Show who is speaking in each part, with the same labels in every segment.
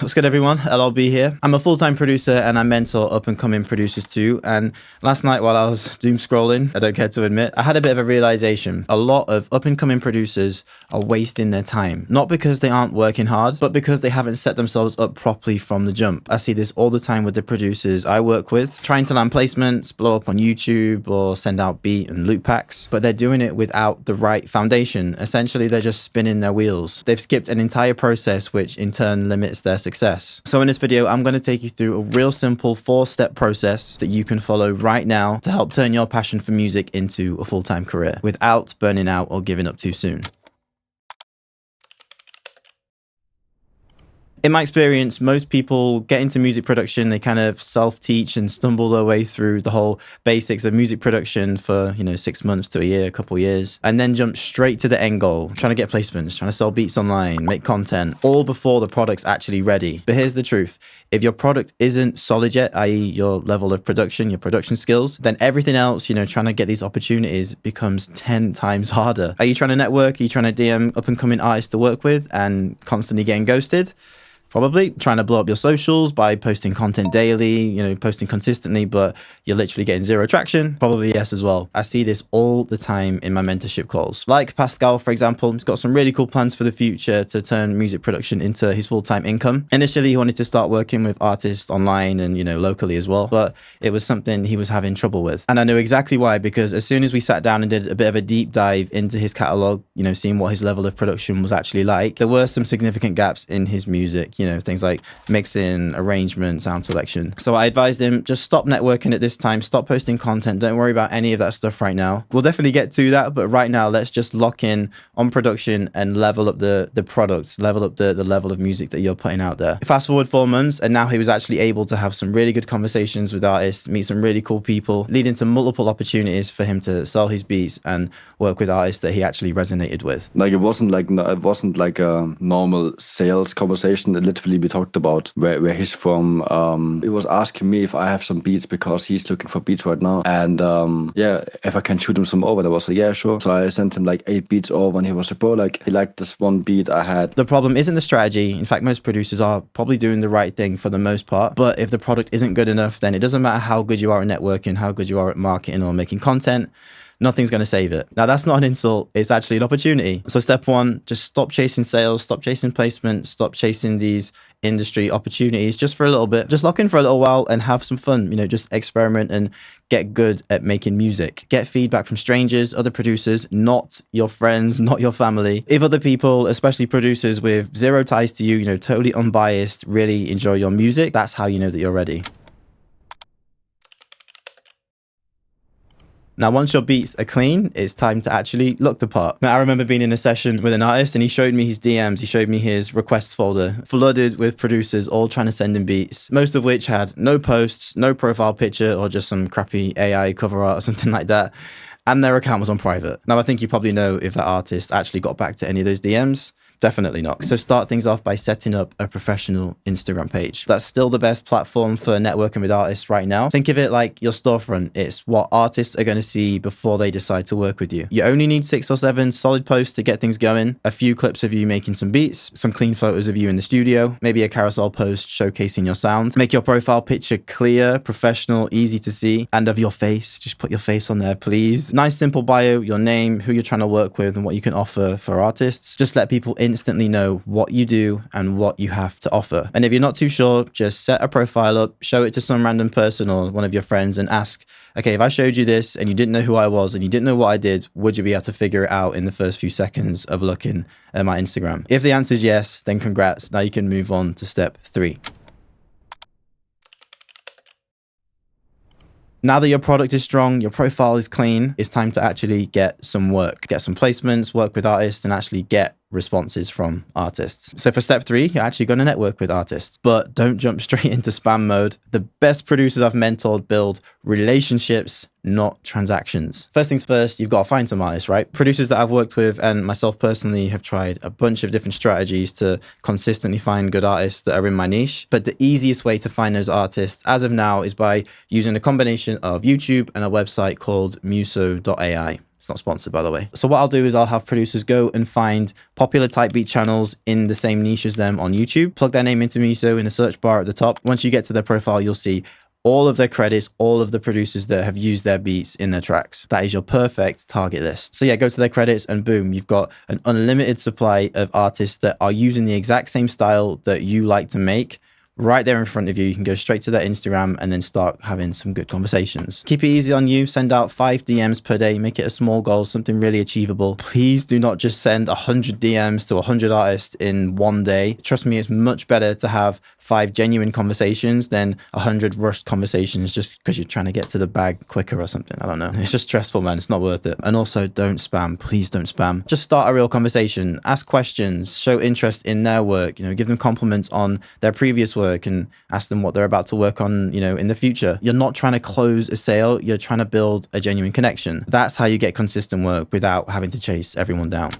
Speaker 1: What's good, everyone? LLB here. I'm a full-time producer and I mentor up-and-coming producers too. And last night while I was doom scrolling, I don't care to admit, I had a bit of a realization. A lot of up-and-coming producers are wasting their time. Not because they aren't working hard, but because they haven't set themselves up properly from the jump. I see this all the time with the producers I work with, trying to land placements, blow up on YouTube, or send out beat and loop packs. But they're doing it without the right foundation. Essentially, they're just spinning their wheels. They've skipped an entire process, which in turn limits their success. So in this video, I'm going to take you through a real simple 4-step process that you can follow right now to help turn your passion for music into a full-time career without burning out or giving up too soon. In my experience, most people get into music production, they kind of self-teach and stumble their way through the whole basics of music production for, 6 months to a year, a couple years, and then jump straight to the end goal, trying to get placements, trying to sell beats online, make content, all before the product's actually ready. But here's the truth. If your product isn't solid yet, i.e. your level of production, your production skills, then everything else, trying to get these opportunities becomes 10 times harder. Are you trying to network? Are you trying to DM up-and-coming artists to work with and constantly getting ghosted? Probably. Trying to blow up your socials by posting content daily, posting consistently, but you're literally getting zero traction. Probably yes as well. I see this all the time in my mentorship calls. Like Pascal, for example, he's got some really cool plans for the future to turn music production into his full-time income. Initially, he wanted to start working with artists online and, locally as well, but it was something he was having trouble with. And I knew exactly why, because as soon as we sat down and did a bit of a deep dive into his catalog, seeing what his level of production was actually like, there were some significant gaps in his music. Things like mixing, arrangement, sound selection. So I advised him, just stop networking at this time, stop posting content, don't worry about any of that stuff right now. We'll definitely get to that, but right now, let's just lock in on production and level up the products, level up the level of music that you're putting out there. Fast forward 4 months, and now he was actually able to have some really good conversations with artists, meet some really cool people, leading to multiple opportunities for him to sell his beats and work with artists that he actually resonated with.
Speaker 2: Like it wasn't like a normal sales conversation. Literally, we talked about where he's from. He was asking me if I have some beats because he's looking for beats right now, and if I can shoot him some over. And I was like, yeah, sure. So I sent him like 8 beats over, and he was like, bro, like he liked this one beat I had.
Speaker 1: The problem isn't the strategy. In fact, most producers are probably doing the right thing for the most part, but if the product isn't good enough, then it doesn't matter how good you are at networking, how good you are at marketing or making content. Nothing's going to save it. Now, that's not an insult. It's actually an opportunity. So step 1, just stop chasing sales, stop chasing placements, stop chasing these industry opportunities just for a little bit. Just lock in for a little while and have some fun, just experiment and get good at making music. Get feedback from strangers, other producers, not your friends, not your family. If other people, especially producers with zero ties to you, totally unbiased, really enjoy your music, that's how you know that you're ready. Now, once your beats are clean, it's time to actually look the part. Now, I remember being in a session with an artist and he showed me his DMs. He showed me his requests folder flooded with producers all trying to send him beats, most of which had no posts, no profile picture, or just some crappy AI cover art or something like that. And their account was on private. Now, I think you probably know if that artist actually got back to any of those DMs. Definitely not. So start things off by setting up a professional Instagram page. That's still the best platform for networking with artists right now. Think of it like your storefront. It's what artists are going to see before they decide to work with you. You only need 6 or 7 solid posts to get things going, a few clips of you making some beats, some clean photos of you in the studio, maybe a carousel post showcasing your sound. Make your profile picture clear, professional, easy to see, and of your face. Just put your face on there, please. Nice simple bio, your name, who you're trying to work with, and what you can offer for artists. Just let people instantly know what you do and what you have to offer. And if you're not too sure, just set a profile up, show it to some random person or one of your friends and ask, okay, if I showed you this and you didn't know who I was and you didn't know what I did, would you be able to figure it out in the first few seconds of looking at my Instagram? If the answer is yes, then congrats. Now you can move on to step 3. Now that your product is strong, your profile is clean, it's time to actually get some work, get some placements, work with artists, and actually get responses from artists. So for step 3, you're actually going to network with artists, but don't jump straight into spam mode. The best producers I've mentored build relationships, not transactions. First things first, you've got to find some artists, right? Producers that I've worked with and myself personally have tried a bunch of different strategies to consistently find good artists that are in my niche. But the easiest way to find those artists as of now is by using a combination of YouTube and a website called muso.ai. It's not sponsored, by the way. So what I'll do is I'll have producers go and find popular type beat channels in the same niche as them on YouTube, plug their name into Miso in the search bar at the top. Once you get to their profile, you'll see all of their credits, all of the producers that have used their beats in their tracks. That is your perfect target list. So yeah, go to their credits and boom, you've got an unlimited supply of artists that are using the exact same style that you like to make right there in front of you. You can go straight to their Instagram and then start having some good conversations. Keep it easy on you. Send out 5 DMs per day. Make it a small goal, something really achievable. Please do not just send 100 DMs to 100 artists in one day. Trust me, it's much better to have 5 genuine conversations than 100 rushed conversations just because you're trying to get to the bag quicker or something. I don't know. It's just stressful, man. It's not worth it. And also, don't spam. Please don't spam. Just start a real conversation. Ask questions. Show interest in their work. You know, give them compliments on their previous work and ask them what they're about to work on, you know, in the future. You're not trying to close a sale. You're trying to build a genuine connection. That's how you get consistent work without having to chase everyone down.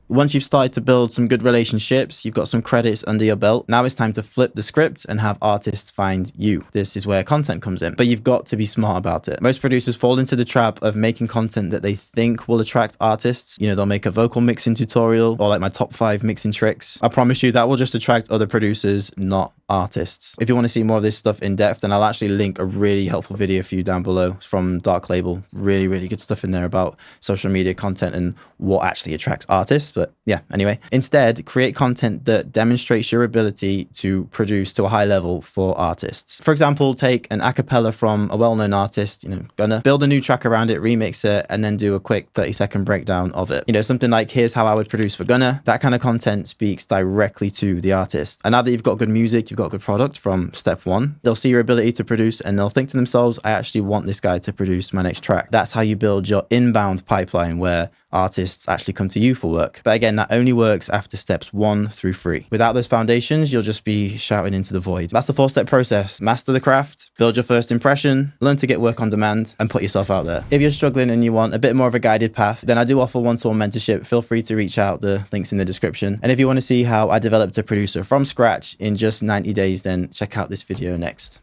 Speaker 1: Once you've started to build some good relationships, you've got some credits under your belt. Now it's time to flip the script and have artists find you. This is where content comes in, but you've got to be smart about it. Most producers fall into the trap of making content that they think will attract artists. You know, they'll make a vocal mixing tutorial or like my top 5 mixing tricks. I promise you that will just attract other producers, not artists. If you want to see more of this stuff in depth, then I'll actually link a really helpful video for you down below from Dark Label. Really, really good stuff in there about social media content and what actually attracts artists. But yeah, anyway, instead, create content that demonstrates your ability to produce to a high level for artists. For example, take an a cappella from a well-known artist, you know, Gunna, build a new track around it, remix it, and then do a quick 30-second breakdown of it. You know, something like, here's how I would produce for Gunna. That kind of content speaks directly to the artist. And now that you've got good music, you've got good product from step 1, they'll see your ability to produce and they'll think to themselves, I actually want this guy to produce my next track. That's how you build your inbound pipeline where artists actually come to you for work. But again, that only works after steps 1 through 3. Without those foundations, you'll just be shouting into the void. That's the 4-step process. Master the craft, build your first impression, learn to get work on demand, and put yourself out there. If you're struggling and you want a bit more of a guided path, then I do offer one-to-one mentorship. Feel free to reach out. The link's in the description. And if you want to see how I developed a producer from scratch in just 90 days, then check out this video next.